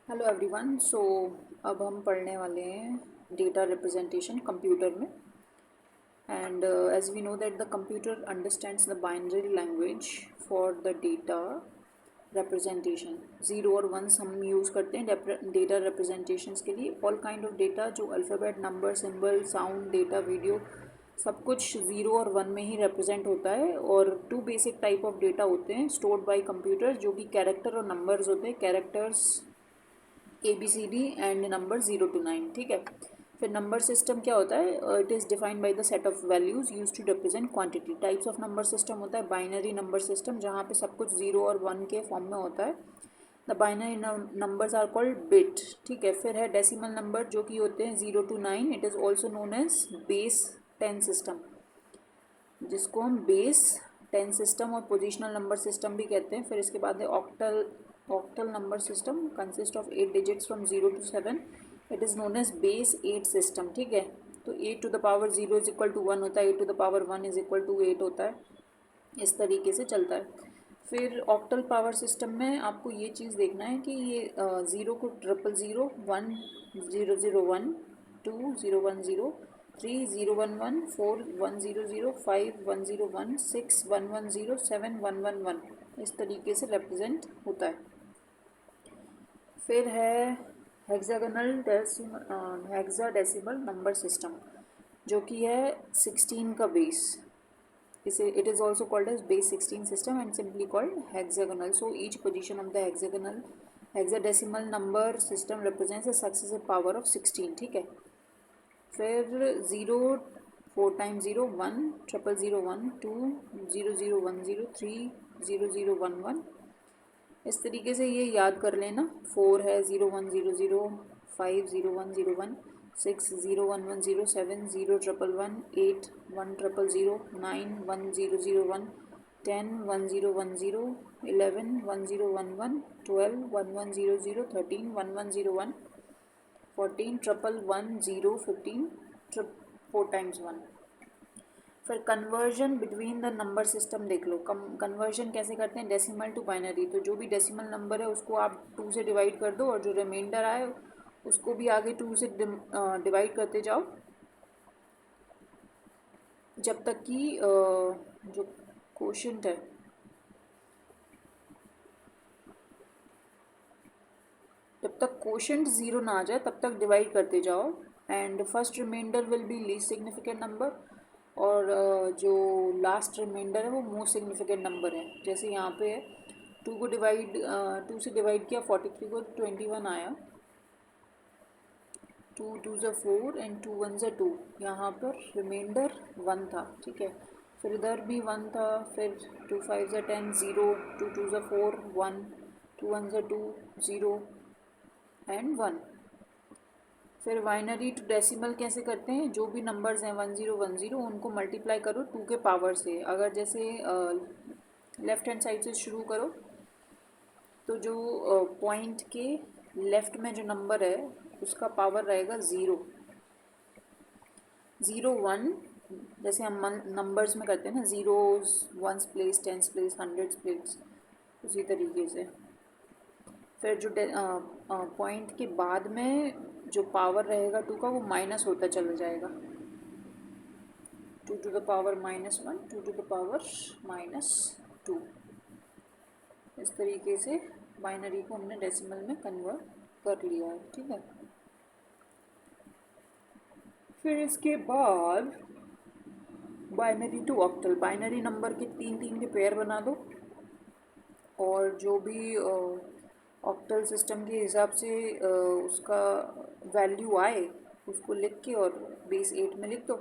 Hello everyone. अब हम पढ़ने वाले हैं डेटा रिप्रेजेंटेशन कंप्यूटर में। And as we know that the computer understands the binary language for the data representation. Zero और वंस हम यूज़ करते हैं डेटा रिप्रेजेंटेशंस के लिए। ऑल काइंड ऑफ डेटा जो alphabet, number, symbol, sound, data, video, सब कुछ ज़ीरो और वन में ही रिप्रेजेंट होता है। और two basic type of data होते हैं स्टोर्ड बाय कंप्यूटर, जो कि कैरेक्टर और नंबर्स होते हैं। Characters ABCD and number 0 to 9। ठीक है। फिर नंबर सिस्टम क्या होता है? It is defined by the set of values use to represent quantity. Types of number system होता है बाइनरी नंबर सिस्टम, जहाँ पे सब कुछ ज़ीरो और वन के फॉर्म में होता है। The binary numbers are called bit. ठीक है। फिर है डेसिमल नंबर, जो कि होते हैं 0 to 9। It is also known as base 10 system, जिसको हम बेस 10 सिस्टम और पोजिशनल नंबर सिस्टम भी कहते हैं। फिर इसके बाद है octal. Octal number system consist of 8 digits from 0 to 7। It is known as base 8 system. ठीक है। तो 8 to the power 0 is equal to 1 होता है, 8 to the power 1 is equal to 8 होता है। इस तरीके से चलता है। फिर ऑक्टल पावर सिस्टम में आपको ये चीज़ देखना है कि ये 0 को 000, 1 0 0 1, 2 0 1 0, 3 0 1 1, 4 1 0 0, 5 1 0 1, 6 1 1 0, 7 1 1 1, इस तरीके से रिप्रेजेंट होता है। फिर है हेक्साडेसिमल नंबर सिस्टम, जो कि है 16 का बेस। इसे it is also called as base 16 system and simply called hexagonal. So each position of the hexadecimal number system represents a successive power of 16। ठीक है। फिर 0 4 टाइम्स 0 1, 0 0 0 1, 2 0 0 1 0, 3 0 0 1 1। इस तरीके से ये याद कर लेना। 4 है 0 1 0 0, 5 0 1 0 1, 6 0 1 1 0, 7 0 1 1 1, 8 1 0 0 0, 9 1 0 0 1, 10 1 0 1 0, 11 1 0 1 1, 12 1 1 0 0, 13 1 1 0 1, 14 1 1 1 0, 15 4 टाइम्स 1। फिर conversion between the number system देख लो। कन्वर्जन कैसे करते हैं? Decimal to binary. तो जो भी डेसिमल नंबर है उसको आप 2 से डिवाइड कर दो, और जो रिमाइंडर आए उसको भी आगे 2 से डिवाइड करते जाओ, जब तक कि जो क्वोशंट है, जब तक क्वोशंट ज़ीरो ना आ जाए तब तक डिवाइड करते जाओ। And first reminder will be least significant number, और जो लास्ट रिमाइंडर है वो मोस्ट सिग्निफिकेंट नंबर है। जैसे यहाँ पे है 2 से डिवाइड किया, 43 को 21 आया, 2 2 ज़ा 4 एंड 2 1 ज़ा 2। यहाँ पर रिमाइंडर 1 था। ठीक है। फिर इधर भी 1 था। फिर 2 5 ज़ा 10 0, 2 2 ज़ा 4 1, 2 1 ज़ा 2 0 एंड 1। फिर बाइनरी टू डेसिमल कैसे करते हैं? जो भी नंबर्स हैं 1010 उनको मल्टीप्लाई करो 2 के पावर से। अगर जैसे लेफ़्ट हैंड साइड से शुरू करो, तो जो पॉइंट के लेफ़्ट में जो नंबर है उसका पावर रहेगा 0 0 1। जैसे हम नंबर्स में करते हैं ना, zeros ones place, tens place, hundreds place, उसी तरीके से। फिर जो पॉइंट के बाद में जो पावर रहेगा 2 का, वो माइनस होता चला जाएगा। 2 to the power -1, 2 to the power -2। इस तरीके से बाइनरी को हमने डेसिमल में कन्वर्ट कर लिया है। ठीक है। फिर इसके बाद binary to octal. Binary number के 3 के पेयर बना दो, और जो भी ऑक्टल सिस्टम के हिसाब से उसका वैल्यू आए उसको लिख के और बेस 8 में लिख दो।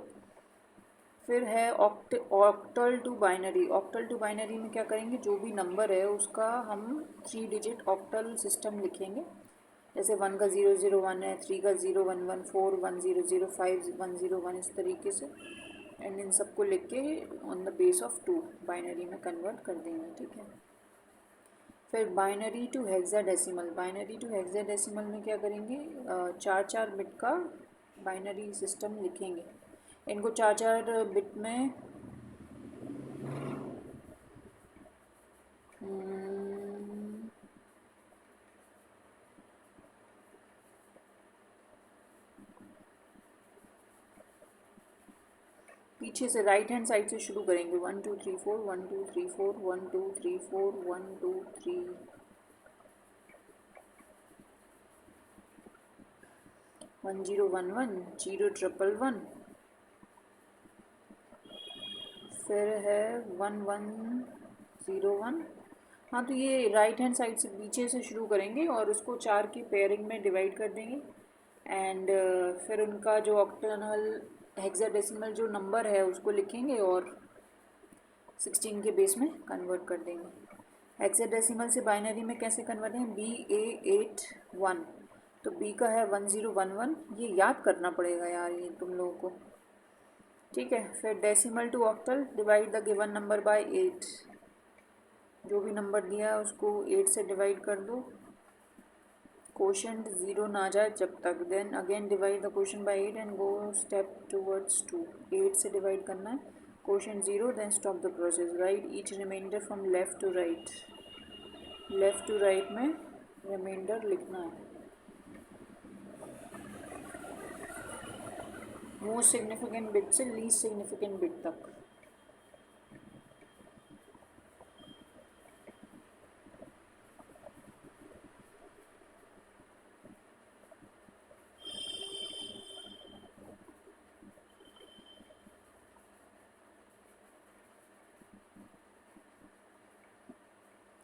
फिर है octal to binary. Octal to binary में क्या करेंगे? जो भी नंबर है उसका हम 3 डिजिट ऑक्टल सिस्टम लिखेंगे। जैसे 1 का 0 0 1 है, 3 का 0 1 1, 4 1 0 0, 5 1 0 1, इस तरीके से। एंड इन सबको लिख के on the base of 2 binary में कन्वर्ट कर देंगे। ठीक है। फिर binary to hexadecimal. Binary to hexadecimal में क्या करेंगे? 4 बिट का बाइनरी सिस्टम लिखेंगे। इनको 4 बिट में पीछे से राइट हैंड साइड से शुरू करेंगे 1 2 3 4 1 2 3 4 1 2 3 4 1 2 3 1 0 1 1 0 ट्रिपल 1 फिर है 1 1 0 1। हाँ तो ये राइट हैंड साइड से पीछे से शुरू करेंगे और उसको 4 की पेयरिंग में डिवाइड कर देंगे एंड फिर उनका जो ऑक्टेनल हेक्साडेसिमल जो नंबर है उसको लिखेंगे और 16 के बेस में कन्वर्ट कर देंगे। हेक्साडेसिमल से बाइनरी में कैसे कन्वर्ट है BA81 तो B का है 1011, ये याद करना पड़ेगा यार ये तुम लोगों को, ठीक है। फिर decimal to octal divide the given number by 8, जो भी नंबर दिया है उसको 8 से डिवाइड कर दो, कोशेंट 0 ना जाए जब तक, then again divide the quotient by 8 and go step towards 2। 8 से डिवाइड करना है, quotient 0, then stop the process, right each reminder from left to right. Left to right में रिमाइंडर लिखना है, मोस्ट सिग्निफिकेंट बिट से लीस्ट सिग्निफिकेंट बिट तक।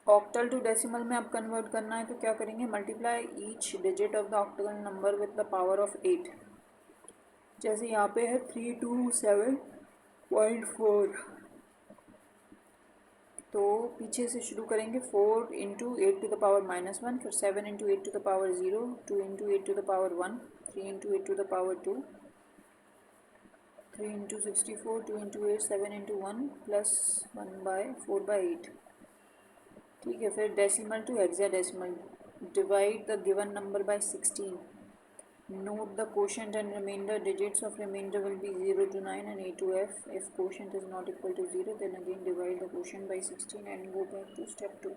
Octal to decimal में अब कन्वर्ट करना है तो क्या करेंगे, multiply each digit of the octal number with the power of 8। जैसे यहाँ पे है 327.4 तो पीछे से शुरू करेंगे 4 इंटू 8 टू द पावर -1, फिर 7 into 8 to the power 0, 2 into 8 to the power 1, 3 into 8 to the power 2, 3 into 64, 2 into 8, 7 into 1 plus 1/4/8, ठीक है। फिर decimal to hexadecimal divide the given number by 16, note the quotient and remainder digits of remainder will be 0 to 9 and A to F. If quotient is not equal to 0 then again divide the quotient by 16 and go back to step 2।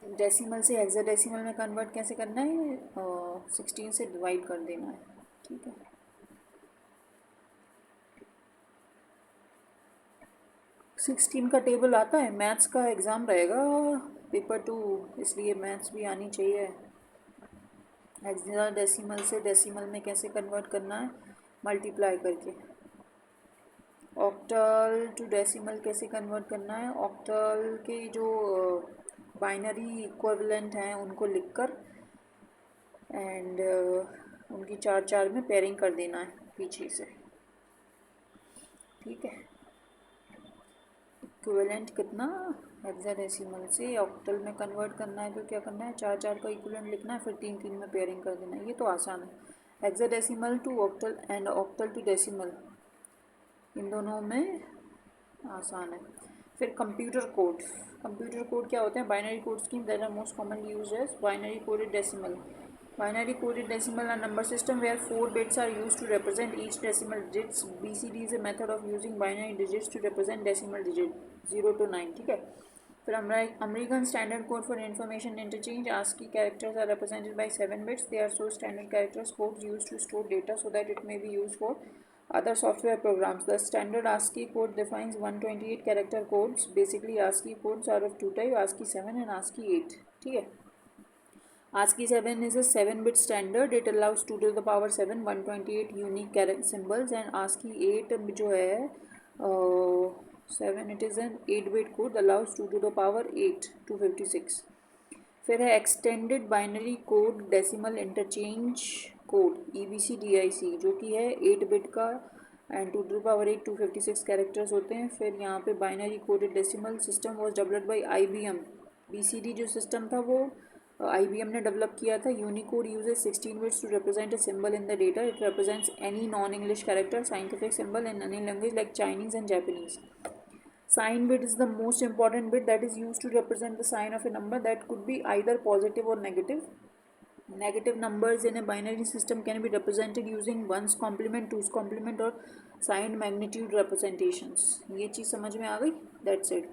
Decimal से hexadecimal में convert कैसे करना है, 16 से divide कर देना है, ठीक है। सिक्सटीन का टेबल आता है, मैथ्स का एग्ज़ाम रहेगा पेपर 2, इसलिए मैथ्स भी आनी चाहिए। हेक्साडेसिमल से डेसिमल में कैसे कन्वर्ट करना है, मल्टीप्लाई करके। ऑक्टल टू डेसिमल कैसे कन्वर्ट करना है, ऑक्टल के जो बाइनरी इक्विवेलेंट हैं उनको लिखकर एंड उनकी 4 में पेयरिंग कर देना है पीछे से, ठीक है। इक्विवेलेंट कितना, हेक्साडेसिमल से ऑक्टल में कन्वर्ट करना है तो क्या करना है, 4 का इक्विवेलेंट लिखना है, फिर 3 में पेयरिंग कर देना है, ये तो आसान है। Hexadecimal to octal and octal to decimal, इन दोनों में आसान है। फिर कंप्यूटर कोड, कंप्यूटर कोड क्या होते हैं, binary code scheme that are most commonly used as binary coded decimal. Binary coded decimal a number system where 4 bits are used to represent each decimal digits. BCD is a method of using binary digits to represent decimal digit 0 to 9, ठीक है। फिर American Standard Code for Information Interchange, ASCII characters are represented by 7 bits. They are so standard characters codes used to store data so that it may be used for other software programs. The standard ASCII code defines 128 character codes. Basically ASCII codes are of two types, ASCII 7 and ASCII 8, ठीक है। ASCII 7 is a 7-bit standard. It allows 2 to the power 7 128 unique symbols, and ASCII 8 जो है 7, it is an 8-bit code, allows 2 to the power 8 256। फिर है extended binary code decimal interchange code EBCDIC, जो कि है 8 bit का and 2 to the power 8 256 characters होते हैं। फिर यहाँ पे binary coded decimal system was developed by IBM। BCD जो सिस्टम था वो IBM ने डेवलप किया था। Unicode uses 16 bits to represent a symbol in the data. It represents any non English character scientific symbol in any language like Chinese and Japanese. Sign bit is the most important bit that is used to represent the sign of a number that could be either positive or negative. Negative numbers in a binary system can be represented using ones complement, twos complement और signed magnitude representations। ये चीज़ समझ में आ गई? That's it.